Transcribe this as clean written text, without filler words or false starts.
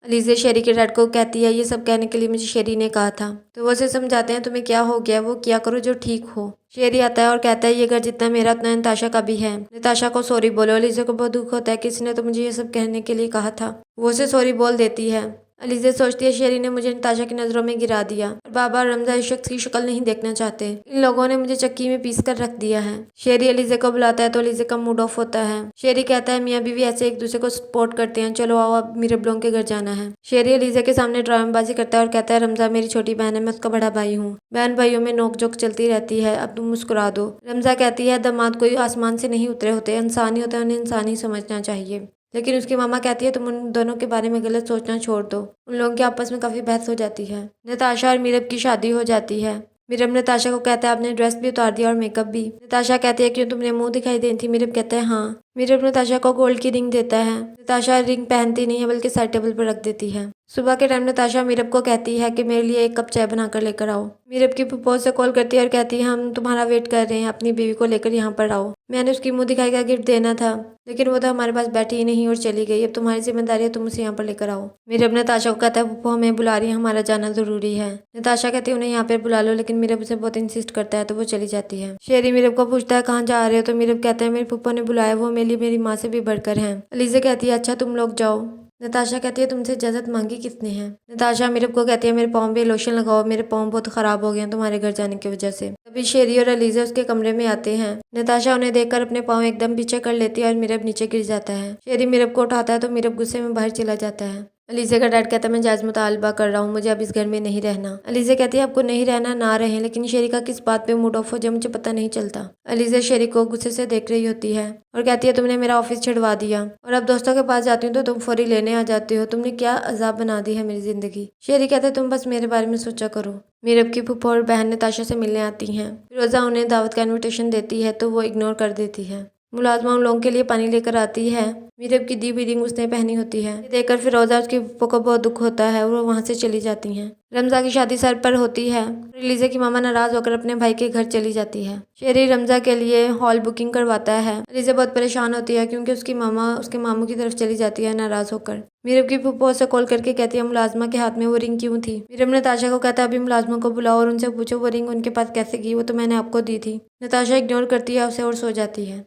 अलीज़ा शेरी के डैड को कहती है ये सब कहने के लिए मुझे शेरी ने कहा था। तो वो उसे समझाते हैं तुम्हें क्या हो गया, वो किया करो जो ठीक हो। शेरी आता है और कहता है ये घर जितना मेरा उतना नताशा का भी है। नताशा को सॉरी बोलो। अलीज़ा को बहुत दुख होता है किसी ने तो मुझे ये सब कहने के लिए कहा था। वो उसे सॉरी बोल देती है। अलीज़ा सोचती है शेरी ने मुझे नताशा की नज़रों में गिरा दिया और बाबा और रमज़ा इस शख्स की शक्ल नहीं देखना चाहते। इन लोगों ने मुझे चक्की में पीस कर रख दिया है। शेरी अलीज़ा को बुलाता है तो अलीज़ा का मूड ऑफ होता है। शेरी कहता है मियाँ बीवी ऐसे एक दूसरे को सपोर्ट करते हैं, चलो आओ अब मिरबलों के घर जाना है। शेरी अलीज़ा के सामने ड्रामेबाजी करता है और कहता है रमज़ा मेरी छोटी बहन है, मैं उसका बड़ा भाई हूँ। बहन भाइयों में नोक-झोंक चलती रहती है, अब तुम मुस्कुरा दो। रमज़ा कहती है दामाद कोई आसमान से नहीं उतरे होते, इंसान ही होते हैं, उन्हें इंसान ही समझना चाहिए। लेकिन उसकी मामा कहती है तुम उन दोनों के बारे में गलत सोचना छोड़ दो। उन लोगों की आपस में काफ़ी बहस हो जाती है। नताशा और मीरब की शादी हो जाती है। मीरब नताशा को कहता है आपने ड्रेस भी उतार दिया और मेकअप भी। नताशा कहती है क्यों तुमने मुंह दिखाई दी थी। मीरब कहता है हाँ। मीरब नताशा को गोल्ड की रिंग देता है। नताशा रिंग पहनती नहीं है बल्कि साइड टेबल पर रख देती है। सुबह के टाइम नताशा मीरब को कहती है कि मेरे लिए एक कप चाय बनाकर लेकर आओ। मीरब की फुप्पो से कॉल करती है और कहती है हम तुम्हारा वेट कर रहे हैं, अपनी बीवी को लेकर यहाँ पर आओ। मैंने उसकी मुंह दिखाई का गिफ्ट देना था लेकिन वो तो हमारे पास बैठी ही नहीं और चली गई। अब तुम्हारी जिम्मेदारी है, तुम उसे यहाँ पर लेकर आओ। मीरब नताशा को कहता है फुप्पो हमें बुला रही है, हमारा जाना जरूरी है। नताशा कहती है उन्हें यहाँ पर बुला लो लेकिन मीरब उसे बहुत इंसिस्ट करता है तो वो चली जाती है। शेरी मीरब को पूछता है कहाँ जा रहे हो तो मीरब कहता है मेरी फुप्पो ने बुलाया, वो मेरे लिए मेरी माँ से भी बढ़कर है। अलीज़ा कहती है अच्छा तुम लोग जाओ। नताशा कहती है तुमसे इजाज़त मांगी किसने है। नताशा मीरब को कहती है मेरे पाँव पे लोशन लगाओ, मेरे पाँव बहुत ख़राब हो गए हैं तुम्हारे घर जाने की वजह से। तभी शेरी और अलीज़ा उसके कमरे में आते हैं। नताशा उन्हें देखकर अपने पाँव एकदम पीछे कर लेती है और मीरब नीचे गिर जाता है। शेरी मीरब को उठाता है तो मीरब गुस्से में बाहर चला जाता है। अलीज़ा का डैड कहता है मैं जायज़ मुतालबा कर रहा हूँ, मुझे अब इस घर में नहीं रहना। अलीज़ा कहती है आपको नहीं रहना ना रहें, लेकिन शेरी का किस बात पे मूड ऑफ हो जाए मुझे पता नहीं चलता। अलीज़ा शेरी को गुस्से से देख रही होती है और कहती है तुमने मेरा ऑफिस छिड़वा दिया और अब दोस्तों के पास जाती हूँ तो तुम फौरी लेने आ जाते हो, तुमने क्या अजाब बना दी है मेरी जिंदगी। शेरी कहता है तुम बस मेरे बारे में सोचा करो। मीरब की फूफा और बहन नताशा से मिलने आती हैं। फिरोज़ा उन्हें दावत का इन्विटेशन देती है तो वो इग्नोर कर देती है। मुलाजमा उन लोगों के लिए पानी लेकर आती है। मीरब की दी हुई रिंग उसने पहनी होती है। ये देखकर फिरोज़ा उसकी फूफा को बहुत दुख होता है और वो वहाँ से चली जाती हैं। रमज़ा की शादी सर पर होती है। अलीज़ा की मामा नाराज़ होकर अपने भाई के घर चली जाती है। शेरी रमज़ा के लिए हॉल बुकिंग करवाता है। अलीज़ा बहुत परेशान होती है क्योंकि उसकी मामा उसके मामू की तरफ चली जाती है नाराज़ होकर। मीरब की फूफा से कॉल करके कहती है मुलाजमा के हाथ में वो रिंग क्यों थी। मीरब नताशा को कहता है अभी मुलाजमा को बुलाओ और उनसे पूछो वो रिंग उनके पास कैसे गई, वो तो मैंने आपको दी थी। नताशा इग्नोर करती है उसे और सो जाती है।